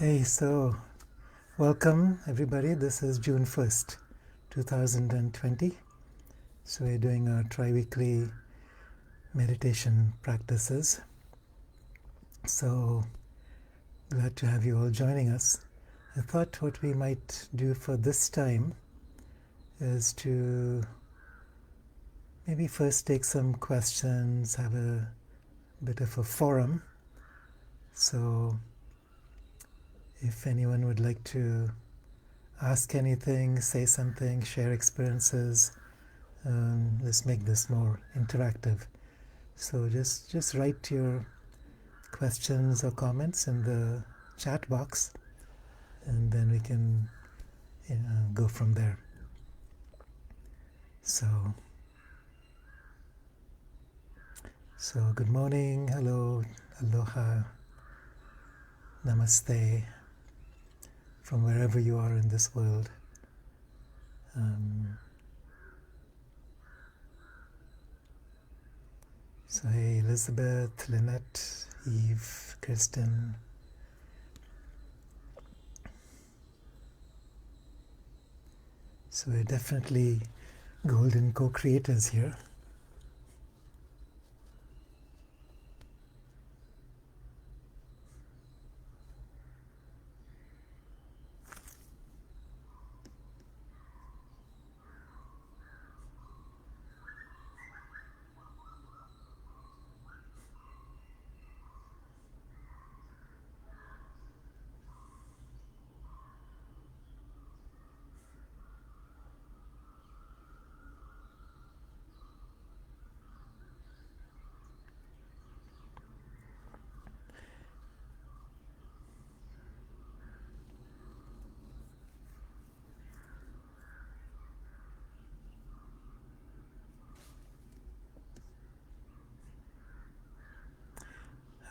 Hey, so welcome everybody. This is June 1st, 2020. So we're doing our tri-weekly meditation practices. So glad to have you all joining us. I thought what we might do for this time is to maybe first take some questions, have a bit of a forum. So if anyone would like to ask anything, say something, share experiences, let's make this more interactive. So just write your questions or comments in the chat box, and then we can go from there. So good morning, hello, aloha, namaste, from wherever you are in this world. So hey, Elizabeth, Lynette, Eve, Kristen. So we're definitely golden co-creators here.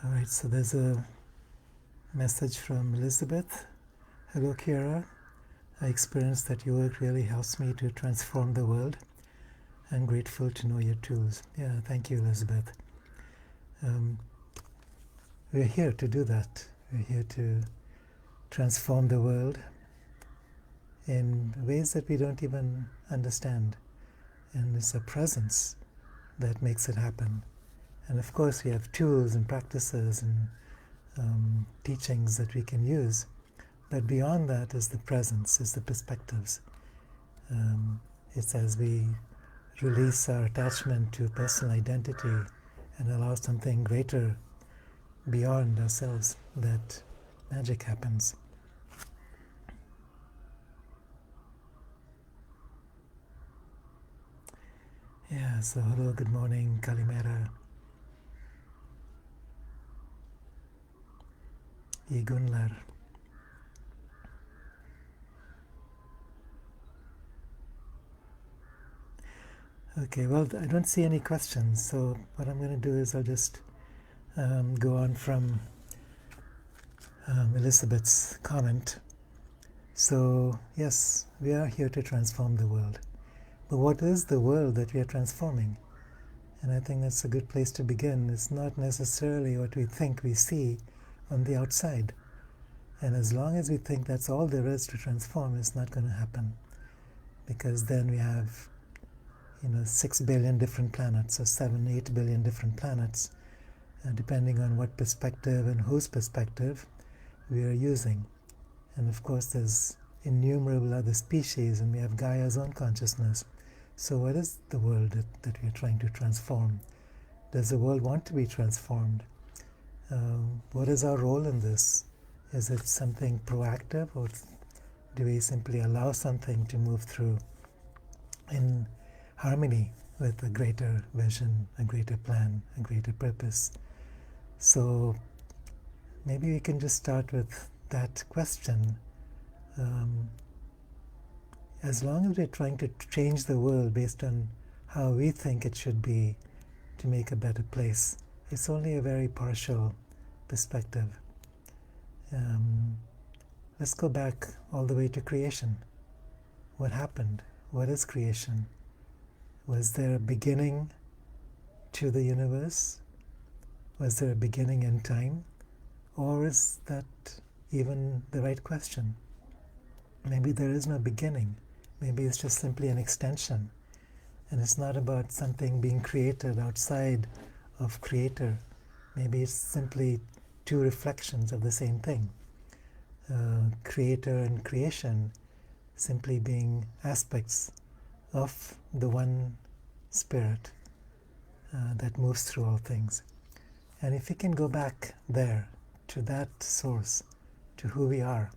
All right, so there's a message from Elizabeth. Hello, Kiara. I experienced that your work really helps me to transform the world. I'm grateful to know your tools. Yeah, thank you, Elizabeth. We're here to do that. We're here to transform the world in ways that we don't even understand. And it's a presence that makes it happen. And of course, we have tools and practices and teachings that we can use. But beyond that is the presence, is the perspectives. It's as we release our attachment to personal identity and allow something greater beyond ourselves that magic happens. Yeah, so hello, good morning, Kalimera. Igunlar. Okay, well, I don't see any questions, so what I'm going to do is I'll just go on from Elizabeth's comment. So, yes, we are here to transform the world. But what is the world that we are transforming? And I think that's a good place to begin. It's not necessarily what we think we see on the outside. And as long as we think that's all there is to transform, it's not going to happen. Because then we have 6 billion different planets, or 7, 8 billion different planets, depending on what perspective and whose perspective we are using. And of course there's innumerable other species, and we have Gaia's own consciousness. So what is the world that we are trying to transform? Does the world want to be transformed? What is our role in this? Is it something proactive, or do we simply allow something to move through in harmony with a greater vision, a greater plan, a greater purpose? So maybe we can just start with that question. As long as we're trying to change the world based on how we think it should be to make a better place, it's only a very partial perspective. Let's go back all the way to creation. What happened? What is creation? Was there a beginning to the universe? Was there a beginning in time? Or is that even the right question. Maybe there is no beginning. Maybe it's just simply an extension. And it's not about something being created outside of creator. Maybe it's simply two reflections of the same thing. Creator and creation simply being aspects of the one spirit that moves through all things. And if we can go back there, to that source, to who we are,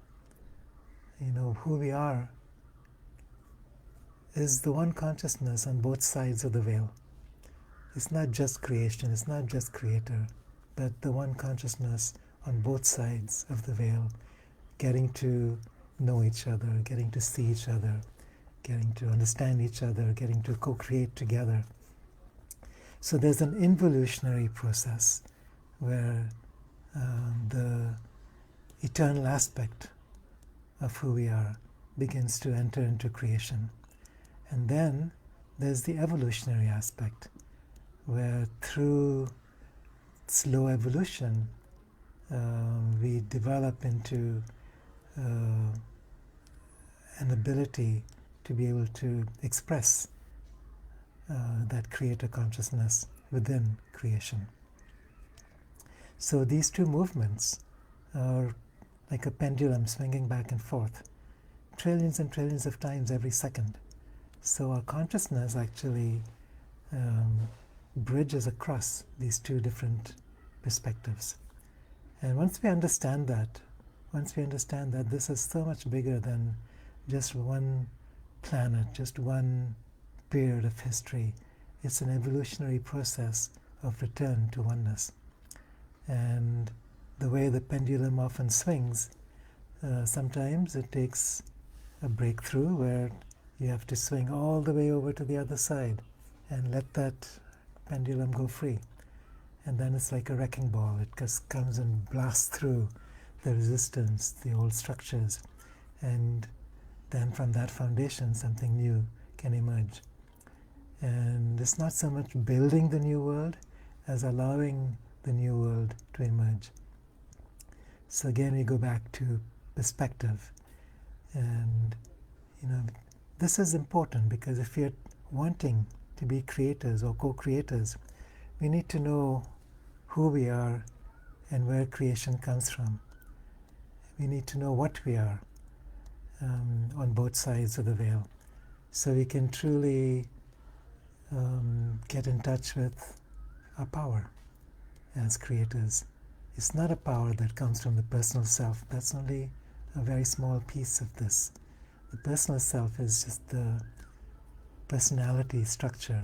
who we are is the one consciousness on both sides of the veil. It's not just creation, it's not just creator, but the one consciousness on both sides of the veil, getting to know each other, getting to see each other, getting to understand each other, getting to co-create together. So there's an involutionary process where the eternal aspect of who we are begins to enter into creation. And then there's the evolutionary aspect, where through slow evolution we develop into an ability to be able to express that creator consciousness within creation. So these two movements are like a pendulum swinging back and forth, trillions and trillions of times every second. So our consciousness actually bridges across these two different perspectives. And once we understand that this is so much bigger than just one planet, just one period of history, it's an evolutionary process of return to oneness. And the way the pendulum often swings, sometimes it takes a breakthrough where you have to swing all the way over to the other side and let that pendulum go free. And then it's like a wrecking ball. It just comes and blasts through the resistance, the old structures. And then from that foundation, something new can emerge. And it's not so much building the new world as allowing the new world to emerge. So again, we go back to perspective. And, this is important because if we're wanting to be creators or co-creators, we need to know who we are and where creation comes from. We need to know what we are on both sides of the veil, so we can truly get in touch with our power as creators. It's not a power that comes from the personal self. That's only a very small piece of this. The personal self is just the personality structure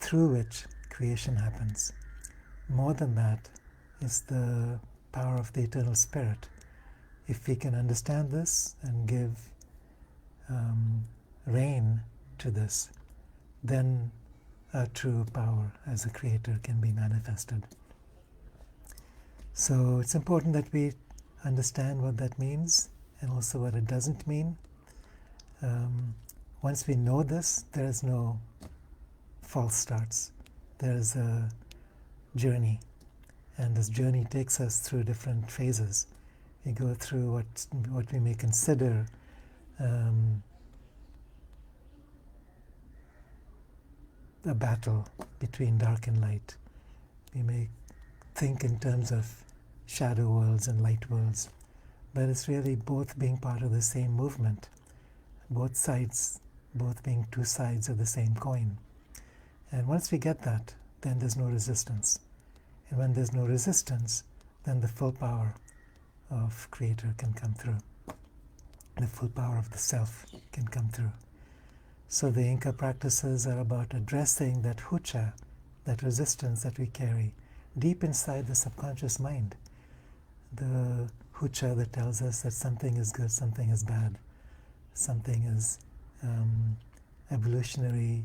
through which creation happens. More than that is the power of the eternal spirit. If we can understand this and give rein to this, then our true power as a creator can be manifested. So it's important that we understand what that means and also what it doesn't mean. Once we know this, there is no false starts. There is a journey, and this journey takes us through different phases. We go through what we may consider a battle between dark and light. We may think in terms of shadow worlds and light worlds, but it's really both being part of the same movement, both sides, both being two sides of the same coin. And once we get that, then there's no resistance. And when there's no resistance, then the full power of Creator can come through. The full power of the self can come through. So the Inca practices are about addressing that hucha, that resistance that we carry deep inside the subconscious mind. The hucha that tells us that something is good, something is bad, something is evolutionary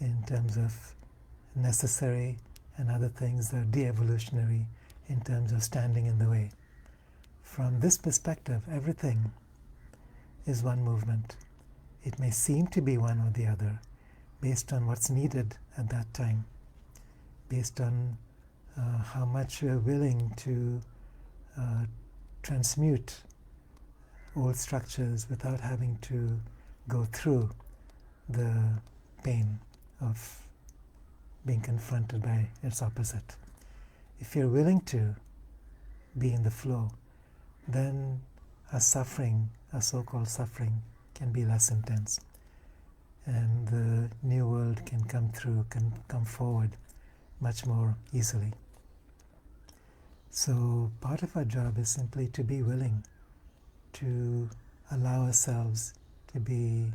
in terms of necessary, and other things are de-evolutionary in terms of standing in the way. From this perspective, everything is one movement. It may seem to be one or the other based on what's needed at that time, based on how much we are willing to transmute old structures without having to go through the pain of being confronted by its opposite. If you're willing to be in the flow, then our suffering, our so-called suffering, can be less intense, and the new world can come through, can come forward much more easily. So part of our job is simply to be willing to allow ourselves to be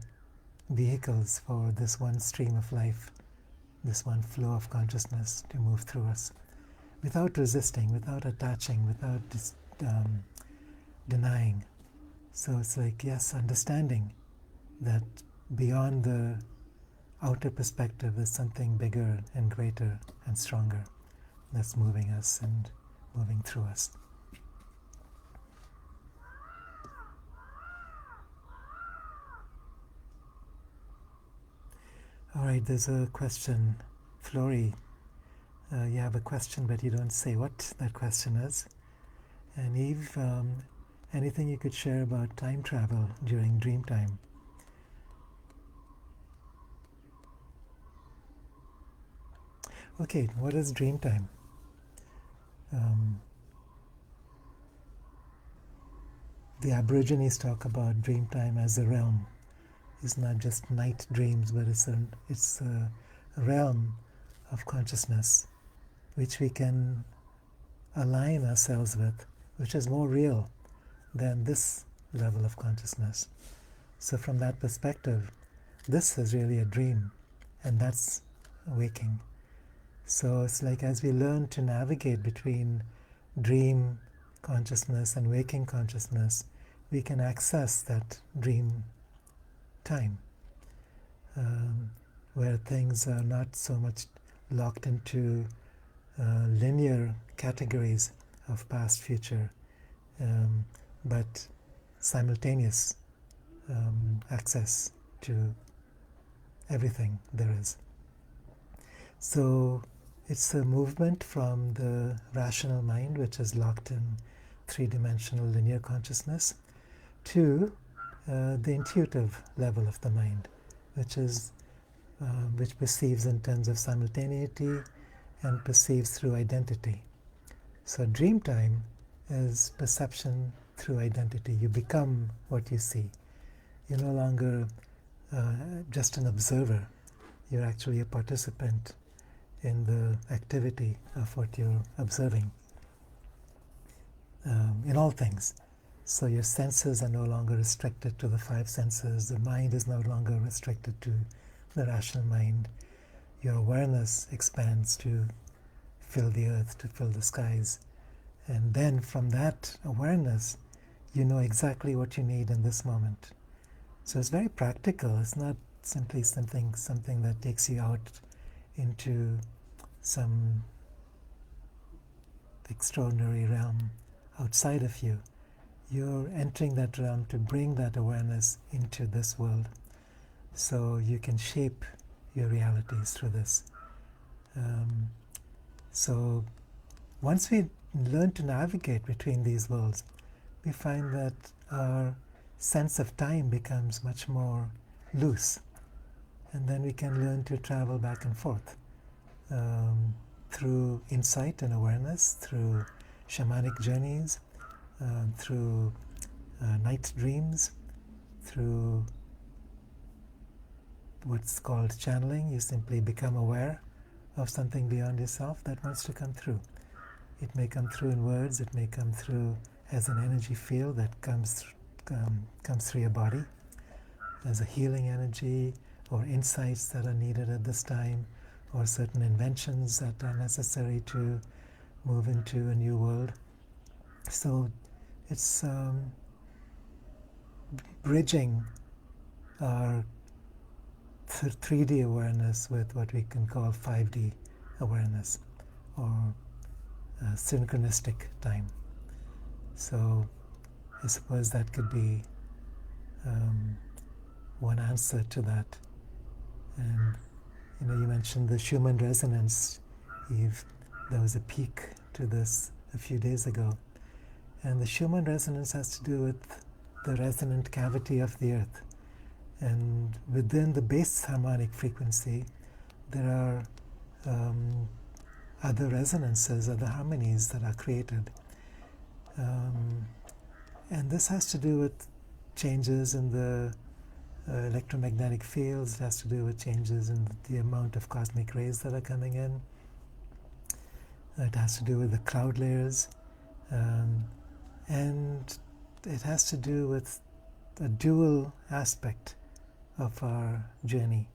vehicles for this one stream of life, this one flow of consciousness to move through us, without resisting, without attaching, without denying. So it's like, yes, understanding that beyond the outer perspective there's something bigger and greater and stronger that's moving us and moving through us. All right, there's a question. Flory, you have a question, but you don't say what that question is. And Eve, anything you could share about time travel during dream time? Okay, what is dream time? The Aborigines talk about dream time as a realm. It's not just night dreams, but it's a realm of consciousness which we can align ourselves with, which is more real than this level of consciousness. So from that perspective, this is really a dream, and that's waking. So it's like as we learn to navigate between dream consciousness and waking consciousness, we can access that dream time, where things are not so much locked into linear categories of past, future, but simultaneous access to everything there is. So it's a movement from the rational mind, which is locked in three-dimensional linear consciousness, to the intuitive level of the mind, which perceives in terms of simultaneity and perceives through identity. So dream time is perception through identity. You become what you see. You're no longer just an observer. You're actually a participant in the activity of what you're observing in all things. So your senses are no longer restricted to the five senses. The mind is no longer restricted to the rational mind. Your awareness expands to fill the earth, to fill the skies. And then from that awareness, you know exactly what you need in this moment. So it's very practical. It's not simply something that takes you out into some extraordinary realm outside of you. You're entering that realm to bring that awareness into this world, so you can shape your realities through this. So once we learn to navigate between these worlds, we find that our sense of time becomes much more loose, and then we can learn to travel back and forth through insight and awareness, through shamanic journeys, through night dreams, through what's called channeling. You simply become aware of something beyond yourself that wants to come through. It may come through in words, it may come through as an energy field that comes through your body, as a healing energy, or insights that are needed at this time, or certain inventions that are necessary to move into a new world. So it's bridging our 3D awareness with what we can call 5D awareness, or synchronistic time. So I suppose that could be one answer to that. And you mentioned the Schumann resonance, Eve. There was a peak to this a few days ago, And the Schumann resonance has to do with the resonant cavity of the earth. And within the base harmonic frequency, there are other resonances, other harmonies that are created. And this has to do with changes in the electromagnetic fields. It has to do with changes in the amount of cosmic rays that are coming in. It has to do with the cloud layers. And it has to do with a dual aspect of our journey.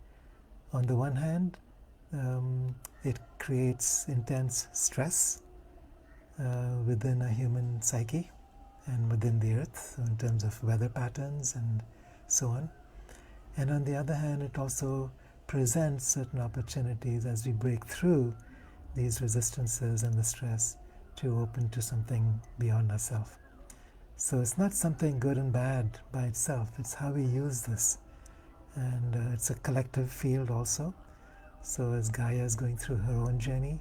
On the one hand, it creates intense stress within a human psyche and within the earth in terms of weather patterns and so on. And on the other hand, it also presents certain opportunities as we break through these resistances and the stress to open to something beyond ourselves. So it's not something good and bad by itself, it's how we use this. And it's a collective field also. So as Gaia is going through her own journey,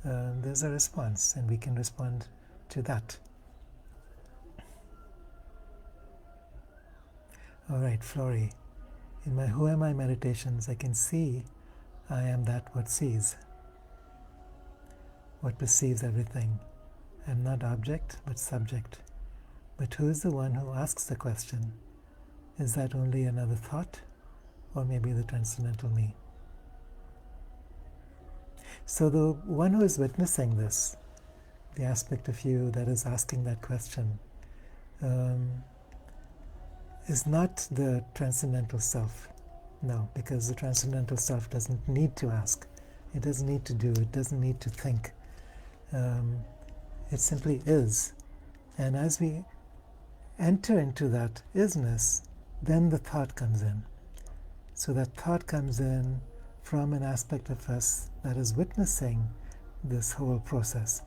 there's a response, and we can respond to that. All right, Flory. In my Who Am I meditations, I can see I am that what sees, what perceives everything. I'm not object, but subject. But who is the one who asks the question? Is that only another thought, or maybe the transcendental me? So the one who is witnessing this, the aspect of you that is asking that question, is not the transcendental self. No, because the transcendental self doesn't need to ask. It doesn't need to do. It doesn't need to think. It simply is. And as we enter into that isness, then the thought comes in. So that thought comes in from an aspect of us that is witnessing this whole process.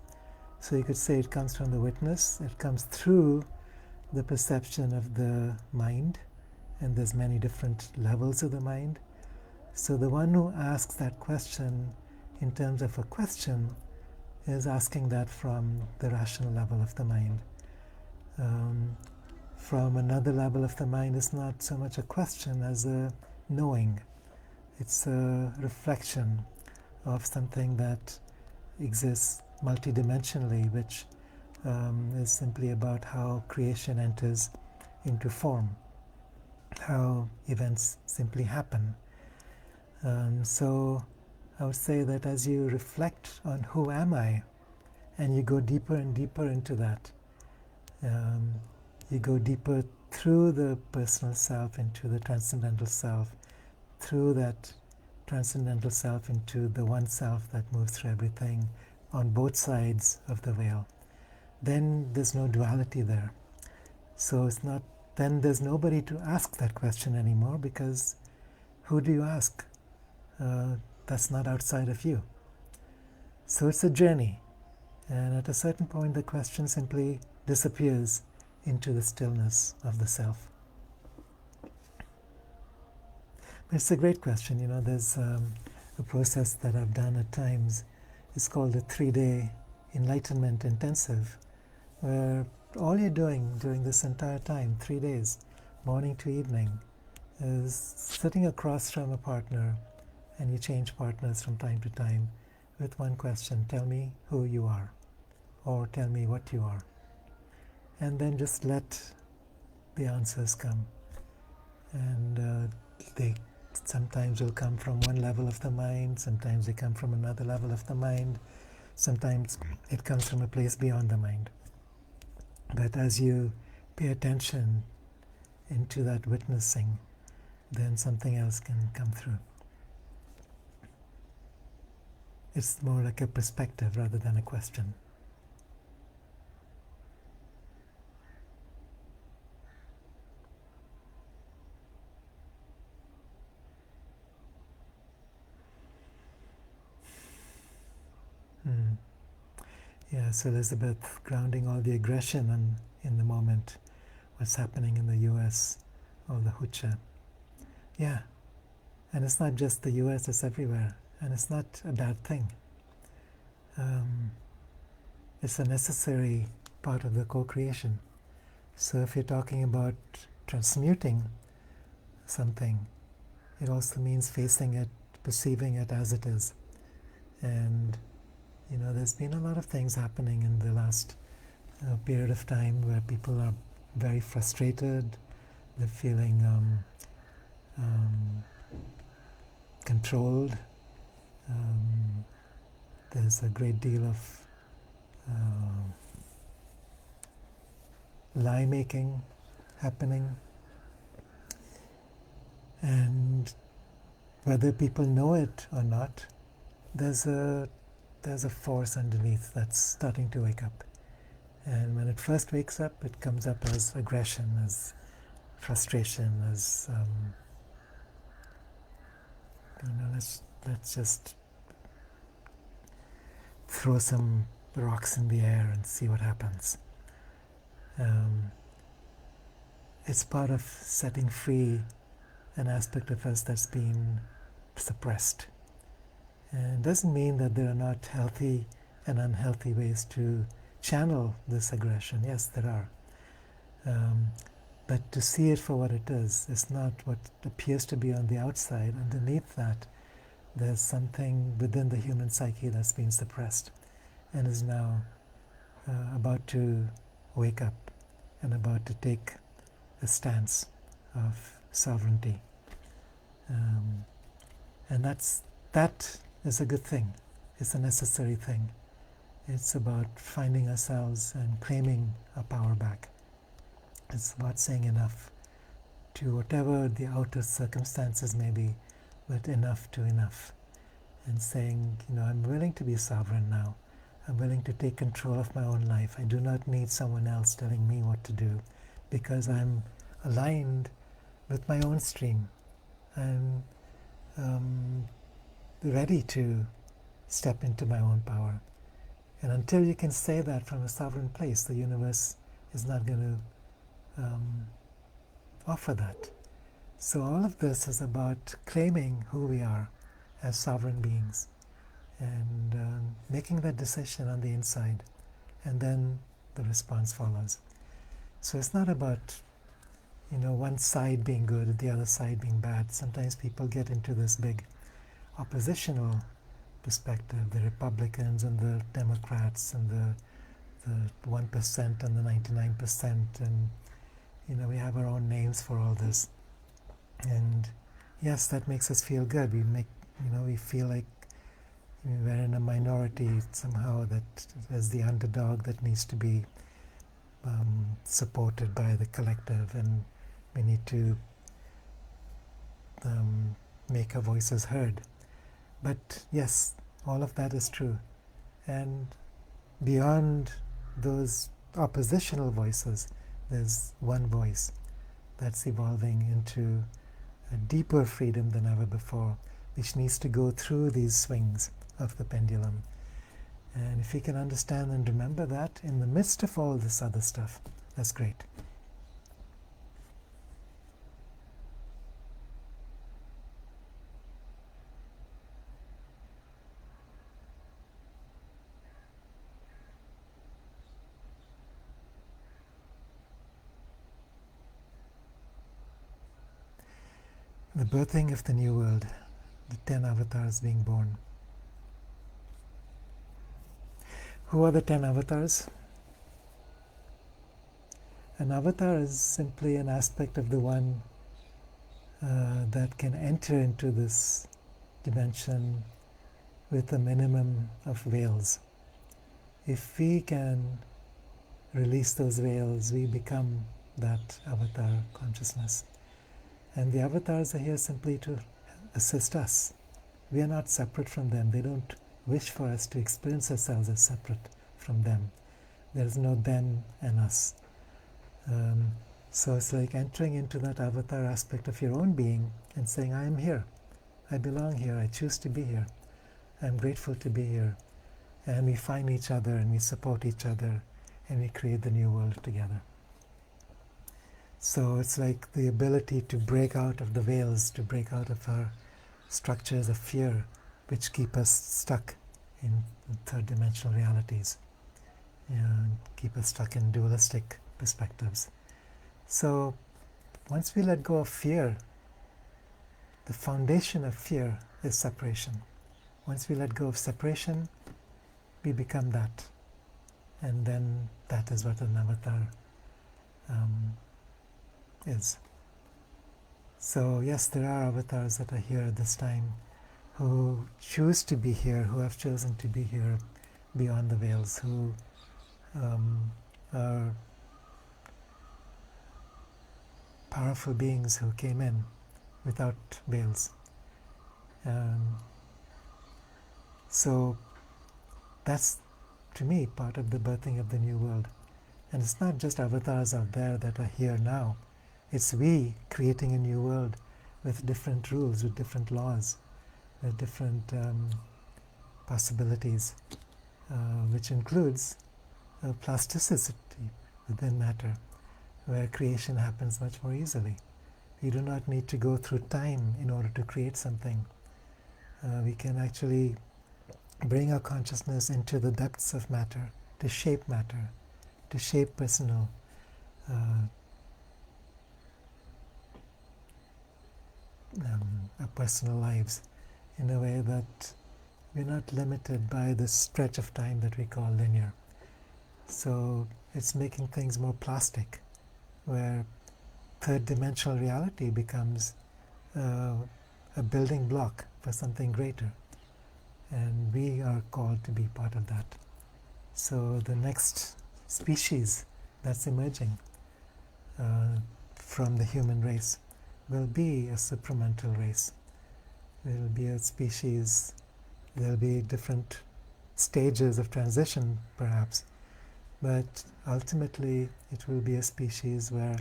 So you could say it comes from the witness, it comes through the perception of the mind, and there's many different levels of the mind. So the one who asks that question in terms of a question is asking that from the rational level of the mind. From another level of the mind, is not so much a question as a knowing. It's a reflection of something that exists multidimensionally, which is simply about how creation enters into form, how events simply happen. So I would say that as you reflect on who am I, and you go deeper and deeper into that, you go deeper through the personal self into the transcendental self, through that transcendental self into the one self that moves through everything on both sides of the veil. Then there's no duality there. So it's not, then there's nobody to ask that question anymore, because who do you ask? That's not outside of you. So it's a journey. And at a certain point, the question simply disappears into the stillness of the self. It's a great question. You know, there's a process that I've done at times. It's called a 3-day enlightenment intensive, where all you're doing during this entire time, 3 days, morning to evening, is sitting across from a partner, and you change partners from time to time with one question: tell me who you are, or tell me what you are. And then just let the answers come. And they sometimes will come from one level of the mind, sometimes they come from another level of the mind, sometimes it comes from a place beyond the mind. But as you pay attention into that witnessing, then something else can come through. It's more like a perspective rather than a question. Yeah, so Elizabeth, grounding all the aggression in the moment, what's happening in the US, all the hucha. Yeah, and it's not just the US, it's everywhere, and it's not a bad thing. It's a necessary part of the co-creation. So if you're talking about transmuting something, it also means facing it, perceiving it as it is. And there's been a lot of things happening in the last period of time where people are very frustrated. They're feeling controlled. There's a great deal of lie making happening, and whether people know it or not, there's a force underneath that's starting to wake up. And when it first wakes up, it comes up as aggression, as frustration, as let's just throw some rocks in the air and see what happens. It's part of setting free an aspect of us that's been suppressed. And it doesn't mean that there are not healthy and unhealthy ways to channel this aggression. Yes, there are. But to see it for what it is not what appears to be on the outside. Underneath that, there's something within the human psyche that's been suppressed and is now about to wake up and about to take a stance of sovereignty. And that is a good thing. It's a necessary thing. It's about finding ourselves and claiming our power back. It's about saying enough to whatever the outer circumstances may be, but enough to enough. And saying, I'm willing to be sovereign now. I'm willing to take control of my own life. I do not need someone else telling me what to do, because I'm aligned with my own stream. I'm ready to step into my own power. And until you can say that from a sovereign place, the universe is not going to offer that. So all of this is about claiming who we are as sovereign beings and making that decision on the inside, and then the response follows. So it's not about one side being good and the other side being bad. Sometimes people get into this big oppositional perspective, the Republicans and the Democrats and the 1% and the 99%, and we have our own names for all this. And yes, that makes us feel good. We feel like we're in a minority somehow, that there's the underdog that needs to be supported by the collective, and we need to make our voices heard. But yes, all of that is true. And beyond those oppositional voices, there's one voice that's evolving into a deeper freedom than ever before, which needs to go through these swings of the pendulum. And if you can understand and remember that in the midst of all this other stuff, that's great. The birthing of the new world, the 10 avatars being born. Who are the 10 avatars? An avatar is simply an aspect of the one that can enter into this dimension with a minimum of veils. If we can release those veils, we become that avatar consciousness. And the avatars are here simply to assist us. We are not separate from them. They don't wish for us to experience ourselves as separate from them. There is no them and us. So it's like entering into that avatar aspect of your own being and saying, I am here. I belong here. I choose to be here. I'm grateful to be here. And we find each other and we support each other and we create the new world together. So it's like the ability to break out of the veils, to break out of our structures of fear, which keep us stuck in third dimensional realities. keep us stuck in dualistic perspectives. So once we let go of fear, the foundation of fear is separation. Once we let go of separation, we become that. And then that is what an avatar is. So yes, there are avatars that are here at this time who choose to be here, who have chosen to be here beyond the veils, who are powerful beings who came in without veils. So that's, to me, part of the birthing of the new world. And it's not just avatars out there that are here now. It's we creating a new world with different rules, with different laws, with different possibilities, which includes plasticity within matter, where creation happens much more easily. We do not need to go through time in order to create something. We can actually bring our consciousness into the depths of matter, to shape personal our personal lives in a way that we're not limited by the stretch of time that we call linear. So it's making things more plastic, where third-dimensional reality becomes a building block for something greater. And we are called to be part of that. So the next species that's emerging from the human race will be a supramental race. There will be a species, there will be different stages of transition perhaps, but ultimately it will be a species where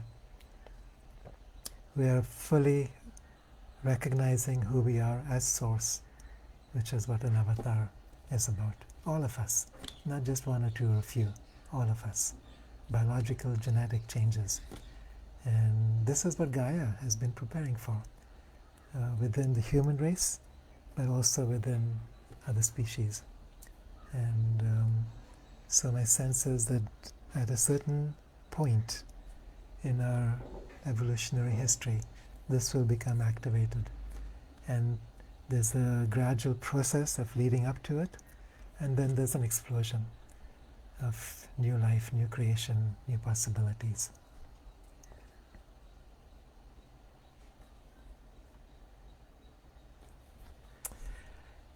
we are fully recognizing who we are as source, which is what an avatar is about. All of us, not just one or two or a few, all of us. Biological, genetic changes. And this is what Gaia has been preparing for within the human race, but also within other species. And so my sense is that at a certain point in our evolutionary history, this will become activated. And there's a gradual process of leading up to it, and then there's an explosion of new life, new creation, new possibilities.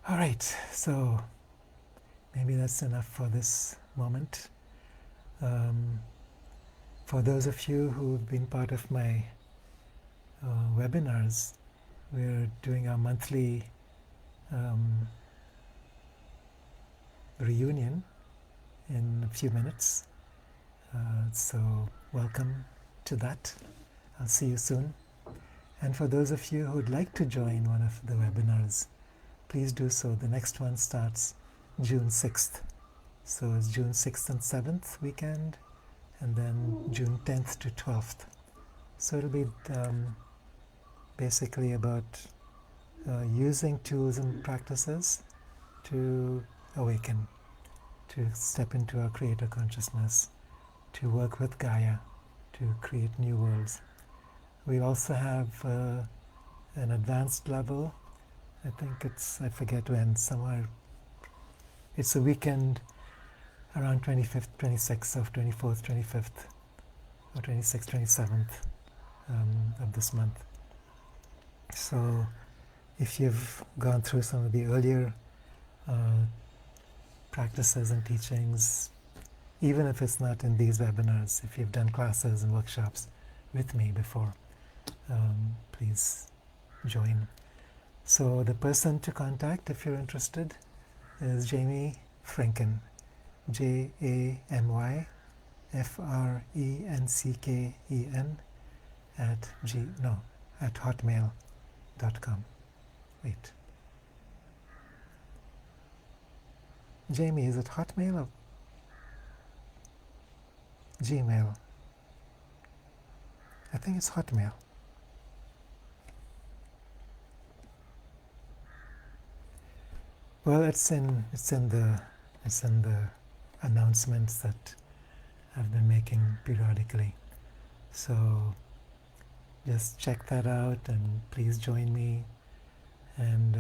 All right, so maybe that's enough for this moment. For those of you who've been part of my webinars, we're doing our monthly reunion in a few minutes. So welcome to that. I'll see you soon. And for those of you who'd like to join one of the webinars, please do so. The next one starts June 6th. So it's June 6th and 7th weekend, and then June 10th to 12th. So it'll be basically about using tools and practices to awaken, to step into our creator consciousness, to work with Gaia, to create new worlds. We also have an advanced level. I think it's, I forget when, somewhere, it's a weekend around 25th, 26th of 24th, 25th, or 26th, 27th of this month. So if you've gone through some of the earlier practices and teachings, even if it's not in these webinars, if you've done classes and workshops with me before, please join. So the person to contact if you're interested is Jamie Frenken, JamyFrenken at hotmail.com. Wait. Jamie, is it Hotmail or Gmail? I think it's Hotmail. Well, it's in the announcements that I've been making periodically. So just check that out and please join me. And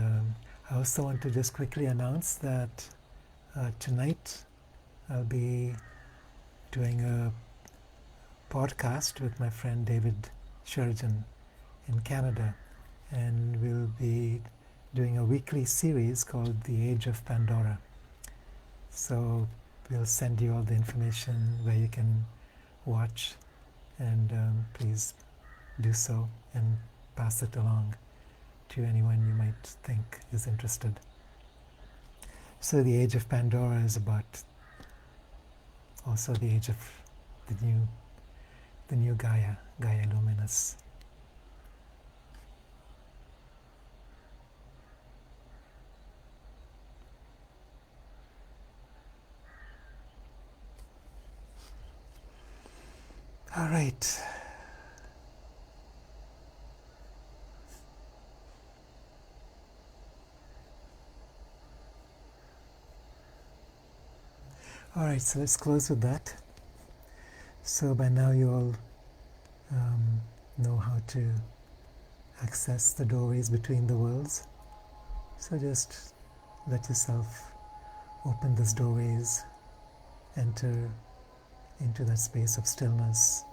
I also want to just quickly announce that tonight I'll be doing a podcast with my friend David Shurjan in Canada, and we'll be doing a weekly series called The Age of Pandora. So we'll send you all the information where you can watch, and please do so and pass it along to anyone you might think is interested. So the Age of Pandora is about also the age of the new Gaia Luminous. All right. All right, so let's close with that. So by now you all know how to access the doorways between the worlds. So just let yourself open those doorways, enter into that space of stillness.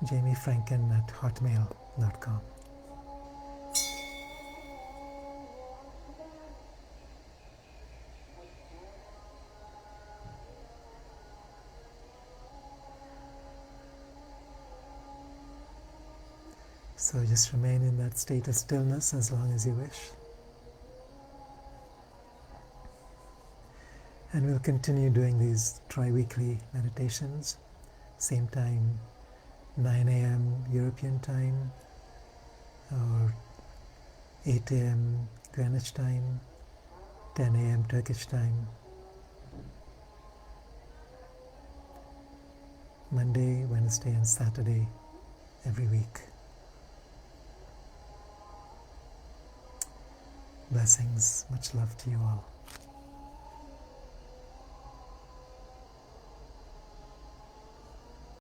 JamieFranken@hotmail.com. So just remain in that state of stillness as long as you wish. And we'll continue doing these tri-weekly meditations, same time, 9 a.m. European time, or 8 a.m. Greenwich time, 10 a.m. Turkish time, Monday, Wednesday, and Saturday every week. Blessings, much love to you all.